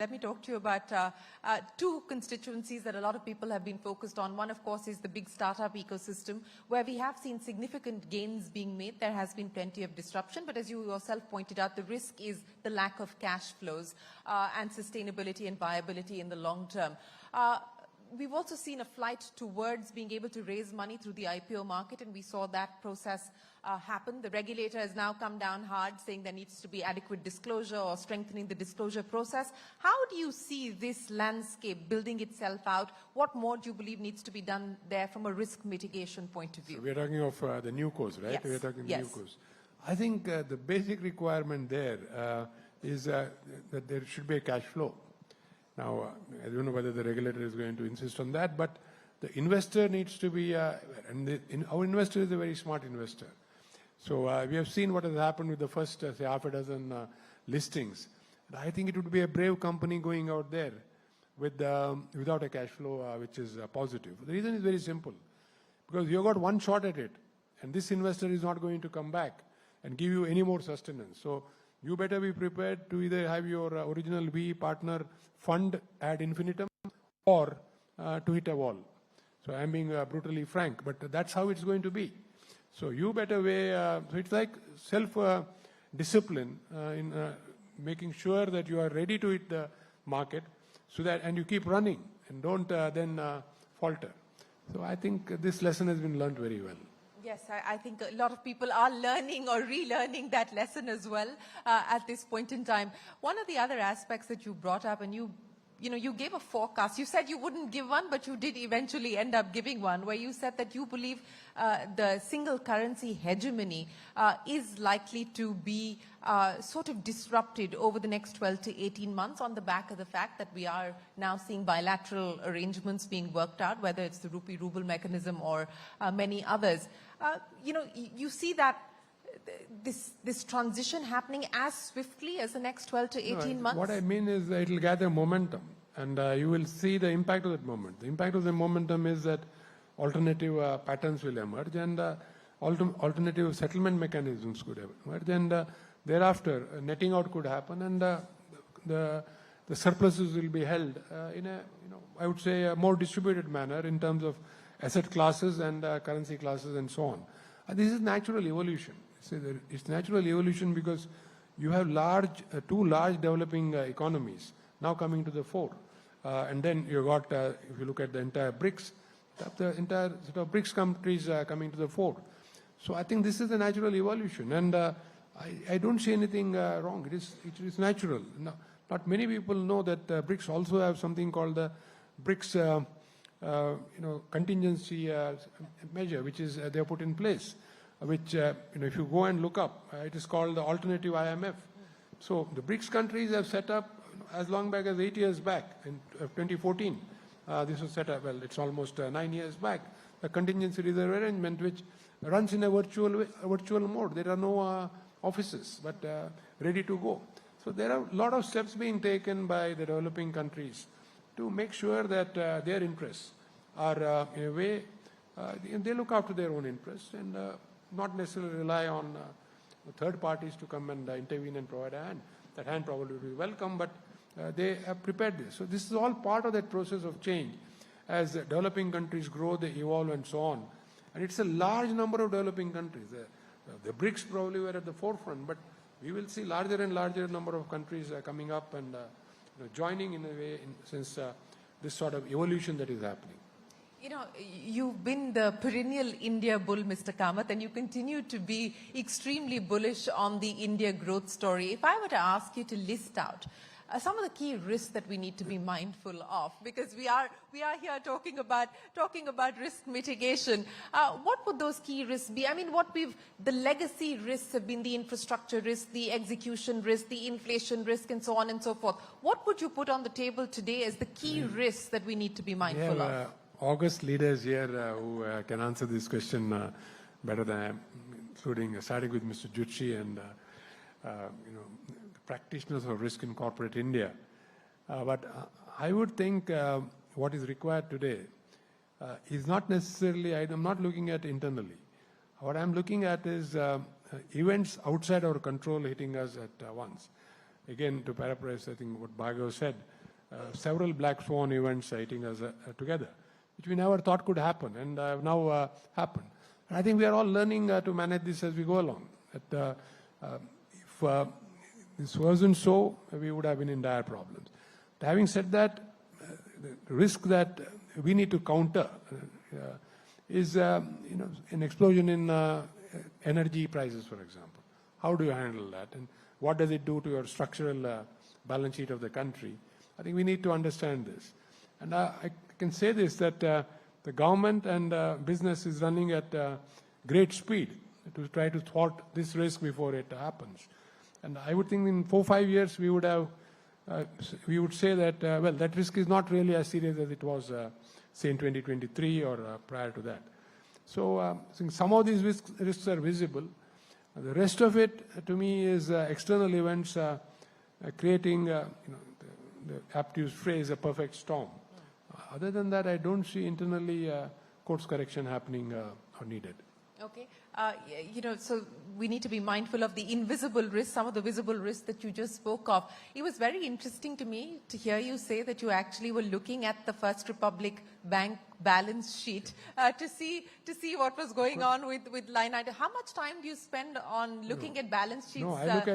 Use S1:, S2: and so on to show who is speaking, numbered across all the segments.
S1: Let me talk to you about two constituencies that a lot of people have been focused on. One, of course, is the big startup ecosystem, where we have seen significant gains being made. There has been plenty of disruption, but as you yourself pointed out, the risk is the lack of cash flows and sustainability and viability in the long term. We've also seen a flight towards being able to raise money through the IPO market, and we saw that process happen. The regulator has now come down hard, saying there needs to be adequate disclosure or strengthening the disclosure process. How do you see this landscape building itself out? What more do you believe needs to be done there from a risk mitigation point of view?
S2: So we're talking of the new course, right?
S1: Yes.
S2: We're talking
S1: Yes.
S2: the new course. I think the basic requirement there is that there should be a cash flow. Now, I don't know whether the regulator is going to insist on that, but the investor needs to be, our investor is a very smart investor. So we have seen what has happened with the first, say, half a dozen listings. And I think it would be a brave company going out there with, without a cash flow which is positive. The reason is very simple, because you got one shot at it, and this investor is not going to come back and give you any more sustenance. So you better be prepared to either have your original VE partner fund ad infinitum or to hit a wall. So I'm being brutally frank, but that's how it's going to be. So you better weigh, so it's like self-discipline in making sure that you are ready to hit the market, so that, and you keep running and don't then falter. So I think this lesson has been learned very well.
S1: Yes, I think a lot of people are learning or relearning that lesson as well at this point in time. One of the other aspects that you brought up, and you gave a forecast. You said you wouldn't give one, but you did eventually end up giving one, where you said that you believe the single currency hegemony is likely to be sort of disrupted over the next 12 to 18 months on the back of the fact that we are now seeing bilateral arrangements being worked out, whether it's the rupee ruble mechanism or many others. You see that this transition happening as swiftly as the next 12 to 18 months?
S2: What I mean is that it will gather momentum, and you will see the impact of that moment. The impact of the momentum is that alternative patterns will emerge, and alternative settlement mechanisms could emerge, and thereafter netting out could happen, and the surpluses will be held in a, I would say, a more distributed manner in terms of asset classes and currency classes and so on. This is natural evolution. It's natural evolution because you have two large developing economies now coming to the fore. And then you got, if you look at the entire BRICS, the entire sort of BRICS countries coming to the fore. So I think this is the natural evolution. And I don't see anything wrong. It is natural. Not many people know that BRICS also have something called the BRICS contingency measure, which is they have put in place, which if you go and look up, it is called the alternative IMF. So the BRICS countries have set up as long back as 8 years back in 2014. This was set up, well, it's almost 9 years back. The contingency reserve arrangement, which runs in a virtual mode. There are no offices, but ready to go. So there are a lot of steps being taken by the developing countries to make sure that their interests are in a way, they look after their own interests and not necessarily rely on third parties to come and intervene and provide a hand. That hand probably will be welcome, but they have prepared this. So this is all part of that process of change. As developing countries grow, they evolve and so on. And it's a large number of developing countries. The BRICS probably were at the forefront, but we will see larger and larger number of countries coming up and joining in a way since this sort of evolution that is happening.
S1: You've been the perennial India bull, Mr. Kamath, and you continue to be extremely bullish on the India growth story. If I were to ask you to list out some of the key risks that we need to be mindful of, because we are here talking about risk mitigation, what would those key risks be? I mean, the legacy risks have been the infrastructure risk, the execution risk, the inflation risk, and so on and so forth. What would you put on the table today as the key risks that we need to be mindful of?
S2: August leaders here who can answer this question better than I am, including starting with Mr. Jutshi and practitioners of risk in corporate India. But I would think what is required today is not necessarily, I'm not looking at internally. What I'm looking at is events outside our control hitting us at once. again, to paraphrase, I think what Bhargav said, several black swan events hitting us together, which we never thought could happen, and now happened. And I think we are all learning to manage this as we go along. That, if this wasn't so, we would have been in dire problems. But having said that, the risk that we need to counter is an explosion in energy prices, for example. How do you handle that? And what does it do to your structural balance sheet of the country? I think we need to understand this. And I can say this, that the government and business is running at great speed to try to thwart this risk before it happens. And I would think in 4 or 5 years we would have, we would say that, well, that risk is not really as serious as it was, say, in 2023 or prior to that. So I think some of these risks are visible. The rest of it, to me, is external events creating, the apt-used phrase, a perfect storm. Other than that, I don't see internally course correction happening or needed.
S1: Okay. So we need to be mindful of the invisible risks, some of the visible risks that you just spoke of. It was very interesting to me to hear you say that you actually were looking at the First Republic Bank balance sheet to see what was going on with line item. How much time do you spend on looking at balance sheets?
S2: No, I look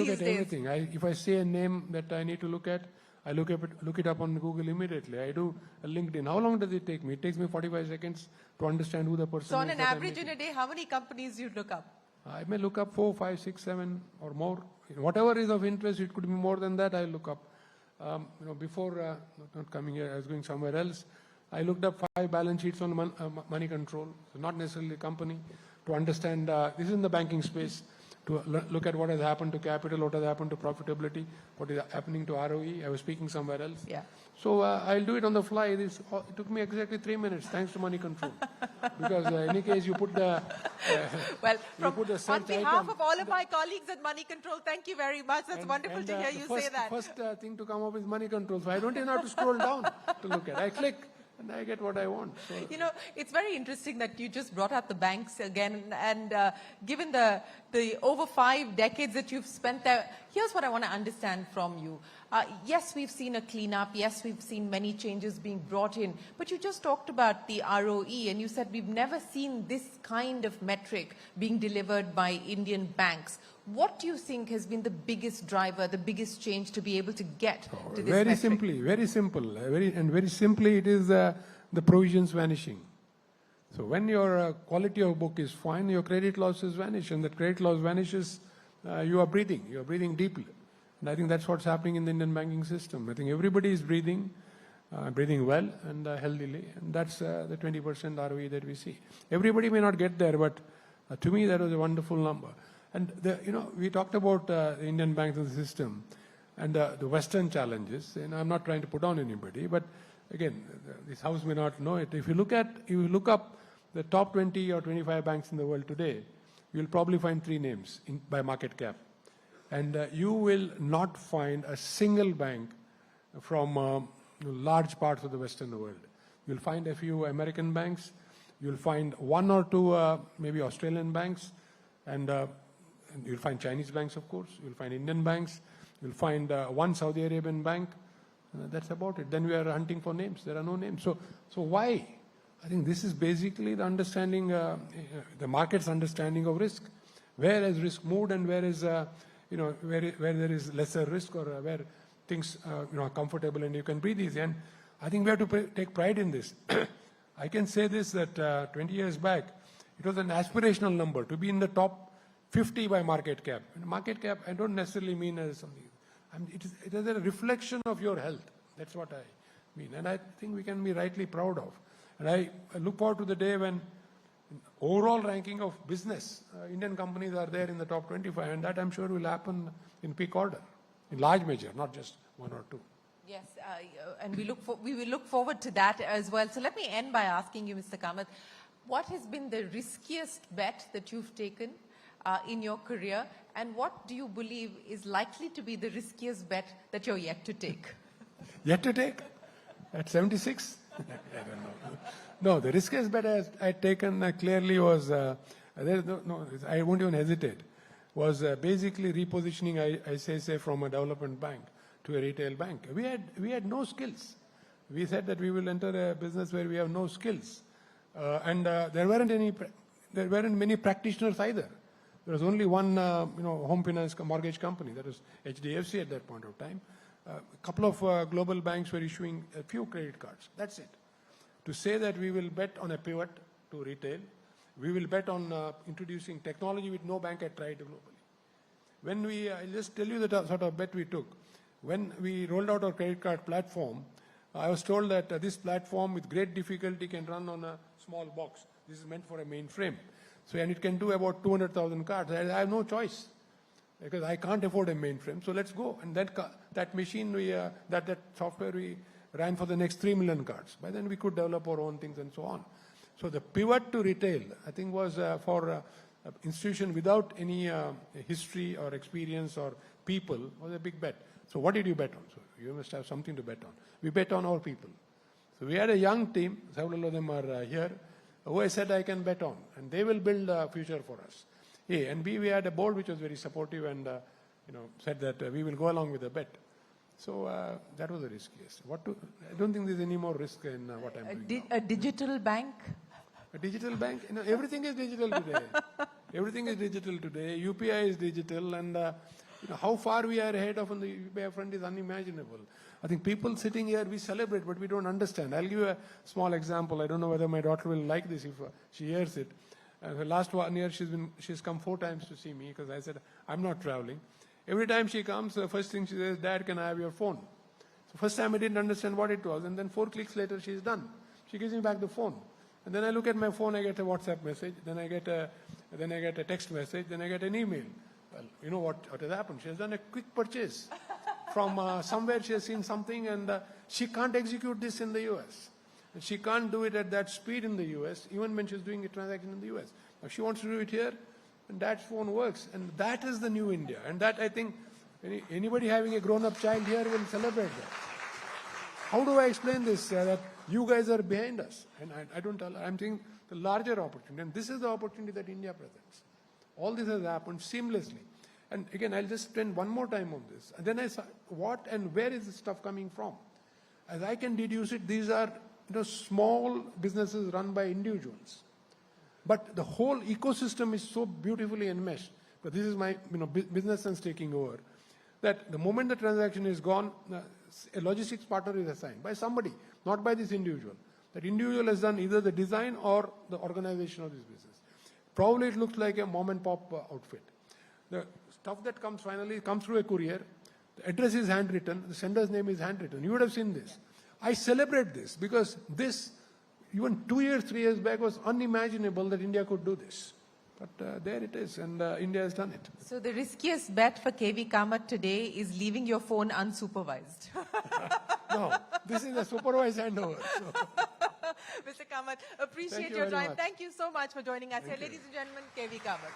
S2: at everything. If I say a name that I need to look at, I look it up on Google immediately. I do a LinkedIn. How long does it take me? It takes me 45 seconds to understand who the person is.
S1: So on an average in a day, how many companies do you look up?
S2: I may look up 4, 5, 6, 7 or more. Whatever is of interest, it could be more than that, I look up. Before not coming here, I was going somewhere else. I looked up 5 balance sheets on money control, so not necessarily a company, to understand, this is in the banking space, to look at what has happened to capital, what has happened to profitability, what is happening to ROE. I was speaking somewhere else.
S1: Yeah.
S2: So I'll do it on the fly. It took me exactly 3 minutes, thanks to money control. Because in any case, you put the
S1: well,
S2: on
S1: behalf of all of my colleagues at Money Control, thank you very much. That's wonderful to hear you say that.
S2: First thing to come up is money control. So I don't even have to scroll down to look at. I click. And I get what I want. So.
S1: It's very interesting that you just brought up the banks again. And given the over 5 decades that you've spent there, here's what I want to understand from you. Yes, we've seen a cleanup. Yes, we've seen many changes being brought in. But you just talked about the ROE, and you said we've never seen this kind of metric being delivered by Indian banks. What do you think has been the biggest driver, the biggest change to be able to get to this
S2: very
S1: metric?
S2: Simply, very simple. Very simply, it is the provisions vanishing. So when your quality of book is fine, your credit losses vanish. And that credit loss vanishes, you are breathing. You are breathing deeply. And I think that's what's happening in the Indian banking system. I think everybody is breathing well and healthily. And that's the 20% ROE that we see. Everybody may not get there, but to me, that was a wonderful number. And we talked about the Indian banking system and the Western challenges. And I'm not trying to put on anybody, but again, this house may not know it. If you look up the top 20 or 25 banks in the world today, you'll probably find 3 names by market cap. And you will not find a single bank from large parts of the Western world. You'll find a few American banks. You'll find 1 or 2 maybe Australian banks. And you'll find Chinese banks, of course. You'll find Indian banks. You'll find 1 Saudi Arabian bank. That's about it. Then we are hunting for names. There are no names. So why? I think this is basically the understanding, the market's understanding of risk. Where has risk moved and where is, where there is lesser risk or where things are comfortable and you can breathe easy. And I think we have to take pride in this. I can say this, that 20 years back, it was an aspirational number to be in the top 50 by market cap. And market cap, I don't necessarily mean as something. It is a reflection of your health. That's what I mean. And I think we can be rightly proud of. And I look forward to the day when overall ranking of business, Indian companies are there in the top 25. And that I'm sure will happen in peak order, in large measure, not just 1 or 2.
S1: Yes, and we will look forward to that as well. So let me end by asking you, Mr. Kamath, what has been the riskiest bet that you've taken in your career, and what do you believe is likely to be the riskiest bet that you're yet to take?
S2: Yet to take? At 76? I don't know. No, the riskiest bet I'd taken clearly was, I won't even hesitate. was basically repositioning ICICI from a development bank to a retail bank. We had no skills. We said that we will enter a business where we have no skills, and there weren't many practitioners either. There was only one, home finance mortgage company, that was HDFC at that point of time. A couple of global banks were issuing a few credit cards. That's it. To say that we will bet on a pivot to retail, we will bet on introducing technology which no bank had tried globally. When I'll just tell you the sort of bet we took. When we rolled out our credit card platform, I was told that this platform with great difficulty can run on a small box. This is meant for a mainframe. So, and it can do about 200,000 cards. I have no choice because I can't afford a mainframe. So let's go. And that machine, that software we ran for the next 3 million cards. By then we could develop our own things and so on. So the pivot to retail, I think, was for an institution without any history or experience or people, was a big bet. So what did you bet on? So you must have something to bet on. We bet on our people. So we had a young team, several of them are here, who I said I can bet on, and they will build a future for us. A, and B, we had a board which was very supportive and said that we will go along with the bet. So that was the riskiest. I don't think there's any more risk in what I'm doing now.
S1: A digital bank?
S2: A digital bank? Everything is digital today. Everything is digital today. UPI is digital, and how far we are ahead of on the UPI front is unimaginable. I think people sitting here, we celebrate, but we don't understand. I'll give you a small example. I don't know whether my daughter will like this if she hears it. The last 1 year, she's come 4 times to see me because I said, I'm not traveling. Every time she comes, the first thing she says, Dad, can I have your phone? So first time I didn't understand what it was, and then 4 clicks later, she's done. She gives me back the phone. And then I look at my phone, I get a WhatsApp message, then I get a text message, then I get an email. Well, you know what has happened? She has done a quick purchase from somewhere. She has seen something, and she can't execute this in the US. And she can't do it at that speed in the US, even when she's doing a transaction in the US. Now she wants to do it here, and Dad's phone works. And that is the new India. And that, I think, anybody having a grown-up child here will celebrate that. How do I explain this? That you guys are behind us. And I don't tell, I'm saying the larger opportunity. And this is the opportunity that India presents. All this has happened seamlessly. And again, I'll just spend one more time on this. And then I saw what and where is this stuff coming from? As I can deduce it, these are small businesses run by individuals. But the whole ecosystem is so beautifully enmeshed. But this is my business sense taking over. That the moment the transaction is gone, a logistics partner is assigned by somebody, not by this individual. That individual has done either the design or the organization of this business. Probably it looks like a mom and pop outfit. The stuff that comes finally comes through a courier. The address is handwritten. The sender's name is handwritten. You would have seen this. I celebrate this because this, even 2 years, 3 years back, was unimaginable that India could do this. But there it is, and India has done it.
S1: So the riskiest bet for KV Kamath today is leaving your phone unsupervised.
S2: No, this is a supervised handover. So.
S1: Mr. Kamath, appreciate your time.
S2: Much.
S1: Thank you so much for joining us here. Ladies and gentlemen, KV Kamath.